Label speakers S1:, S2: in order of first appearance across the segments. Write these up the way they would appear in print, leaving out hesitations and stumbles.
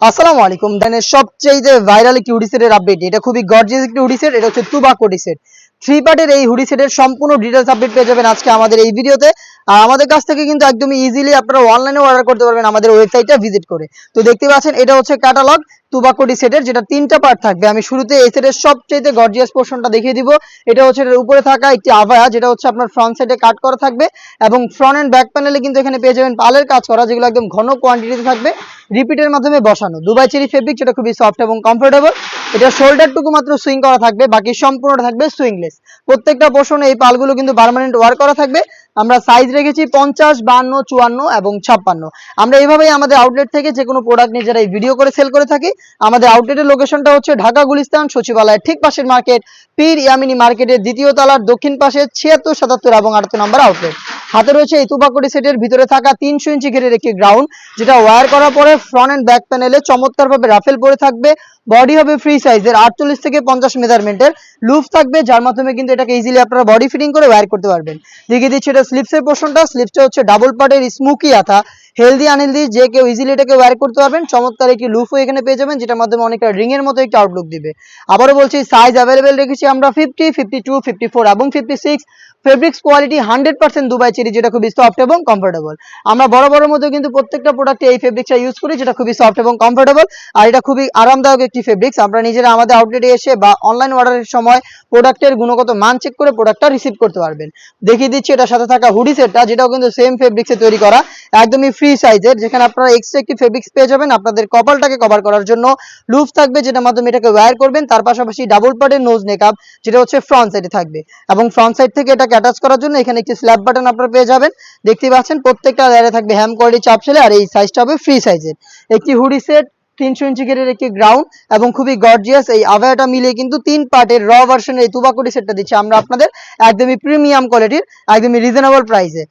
S1: আসসালামু আলাইকুম। দেনের সবচেয়ে ভাইরাল একটি হুডি সেটের আপডেট। এটা খুবই গর্জিয়াস একটি হুডি সেট। এটা হচ্ছে তুবাক হুডি সেট। 3 পার্টের এই হুডি সেটের সম্পূর্ণ ডিটেইলস আপডেট পেয়ে যাবেন আজকে আমাদের এই ভিডিওতে। আর আমাদের কাছ থেকে কিন্তু একদমই ইজিলি আপনারা অনলাইনে অর্ডার করতে পারবেন আমাদের ওয়েবসাইটটা ভিজিট করে। তো দেখতে পাচ্ছেন এটা হচ্ছে ক্যাটালগ তুবাক হুডি সেটের, যেটা 3টা পার্ট থাকবে। আমি শুরুতে এই সেটের সবচেয়ে গর্জিয়াস পোরশনটা দেখিয়ে দিব। এটা হচ্ছে এর উপরে থাকা একটি আভায়া, যেটা হচ্ছে আপনার ফ্রন্ট সাইডে কাট করা থাকবে এবং ফ্রন্ট এন্ড ব্যাক প্যানেলে কিন্তু এখানে পেয়ে যাবেন পালের কাজ করা, যেগুলো একদম ঘন কোয়ান্টিটিতে থাকবে, রিপিটের মাধ্যমে বসানো দুবাই চেরি ফেব্রিক, যেটা খুবই সফট এবং কমফোর্টেবল। এটা শোল্ডারটুকু মাত্র সুইং করা থাকবে, বাকি সম্পূর্ণটা থাকবে সুইংলেস। প্রত্যেকটা পোর্শনে এই পালগুলো কিন্তু পার্মানেন্ট ওয়ার করা থাকবে। আমরা সাইজ রেখেছি 50, 52, 54 এবং 56। আমরা এইভাবেই আমাদের আউটলেট থেকে যে কোনো প্রোডাক্ট নিজেরাই ভিডিও করে সেল করে থাকি। আমাদের আউটলেটের লোকেশনটা হচ্ছে ঢাকা গুলিস্তান সচিবালয়ের ঠিক পাশের মার্কেট, পীর ইয়ামিনী মার্কেটের দ্বিতীয় তলার দক্ষিণ পাশে 76, 77 এবং 78 নম্বর আউটলেট। হাতে রয়েছে এই তুবাক হুডি সেটের ভিতরে থাকা 300 ইঞ্চি ঘেরের একটি গ্রাউন্ড, যেটা ওয়্যার করার পরে ফ্রন্ট এন্ড ব্যাক প্যানেলে চমৎকারভাবে রাফেল পরে থাকবে। বডি হবে ফ্রি সাইজের 48 থেকে 50 মেজারমেন্টের, লুফ থাকবে, যার মাধ্যমে কিন্তু এটাকে ইজিলি আপনারা বডি ফিটিং করে ওয়্যার করতে পারবেন। দেখিয়ে দিচ্ছি এটা স্লিপসের পোর্শনটা। স্লিপসটা হচ্ছে ডাবল পার্টের স্মোকি আঠা, হেলদি আনহেলদি যে কেউ ইজিলি এটাকে ওয়্যার করতে পারবেন। চমৎকার একটি লুফও এখানে পেয়ে যাবেন, যেটার মাধ্যমে অনেকটা রিং এর মতো একটা আউটলুক দিবে। আবারও বলছি, সাইজ অ্যাভেলেবেল রেখেছি আমরা 50, 52, 54 এবং 56। ফেব্রিক্স কোয়ালিটি 100% দুবাই চেরি, যেটা খুবই সফট এবং কমফোর্টেবল। আমরা বড় মধ্যে কিন্তু প্রত্যেকটা প্রোডাক্টে এই ফেব্রিক্সটা ইউজ করি, যেটা খুবই সফট এবং কমফোর্টেবল। আর এটা খুবই আরামদায়ক একটি ফেব্রিক্স। আমরা নিজেরা আমাদের আউটলেটে এসে বা অনলাইন অর্ডারের সময় প্রোডাক্টের গুণগত মান চেক করে প্রোডাক্টটা রিসিভ করতে পারবেন। দেখিয়ে দিচ্ছি এটার সাথে থাকা হুডি সেটটা, যেটাও কিন্তু সেম ফেব্রিক্সে তৈরি করা, একদমই ফ্রি সাইজের, যেখানে আপনারা এক্সট্রা একটি ফেব্রিক্স পেয়ে যাবেন আপনাদের কপালটাকে কভার করার জন্য। লুফ থাকবে, যেটার মাধ্যমে এটাকে ওয়্যার করবেন। তার পাশাপাশি ডাবল পার্টের নোজ নেকআপ, যেটা হচ্ছে ফ্রন্ট সাইডে থাকবে এবং ফ্রন্ট সাইড থেকে এটাকে অ্যাটাচ করার জন্য এখানে একটি স্ল্যাব বাটন আপনারা পেয়ে যাবেন। দেখতে পাচ্ছেন প্রত্যেকটা লেয়ারে থাকবে হ্যাম কোয়ালিটি চাপ সেলে, আর এই সাইজটা হবে ফ্রি সাইজের। একটি হুডি সেট, 300 ইঞ্চি ঘেরের একটি গ্রাউন্ড এবং খুবই গর্জিয়াস এই আভায়াটা মিলিয়ে কিন্তু 3 পার্টের র ভার্সনের এই তুবাক হুডি সেটটা দিচ্ছি আমরা আপনাদের একদমই প্রিমিয়াম কোয়ালিটির, একদমই রিজনেবল প্রাইসে।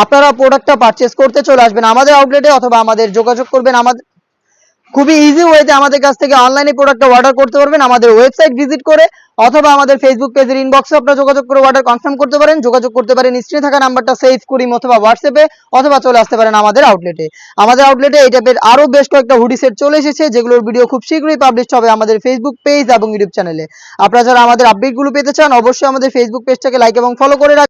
S1: আপনারা প্রোডাক্টটা পারচেজ করতে চলে আসবেন আমাদের আউটলেটে, অথবা আমাদের যোগাযোগ করবেন আমাদের খুবই ইজি ওয়েতে আমাদের কাছ থেকে অনলাইনে প্রোডাক্টটা অর্ডার করতে পারবেন আমাদের ওয়েবসাইট ভিজিট করে, অথবা আমাদের ফেসবুক পেজের ইনবক্সে আপনারা যোগাযোগ করে অর্ডার কনফার্ম করতে পারেন। যোগাযোগ করতে পারেন স্ক্রিনে থাকা নাম্বারটা সেভ করি অথবা হোয়াটসঅ্যাপে, অথবা চলে আসতে পারেন আমাদের আউটলেটে। আমাদের আউটলেটে এই টাইপের আরো বেশ কয়েকটা হুডি সেট চলে এসেছে, যেগুলোর ভিডিও খুব শীঘ্রই পাবলিশ হবে আমাদের ফেসবুক পেজ এবং ইউটিউব চ্যানেলে। আপনারা যারা আমাদের আপডেটগুলো পেতে চান, অবশ্যই আমাদের ফেসবুক পেজটাকে লাইক এবং ফলো করে রাখবেন।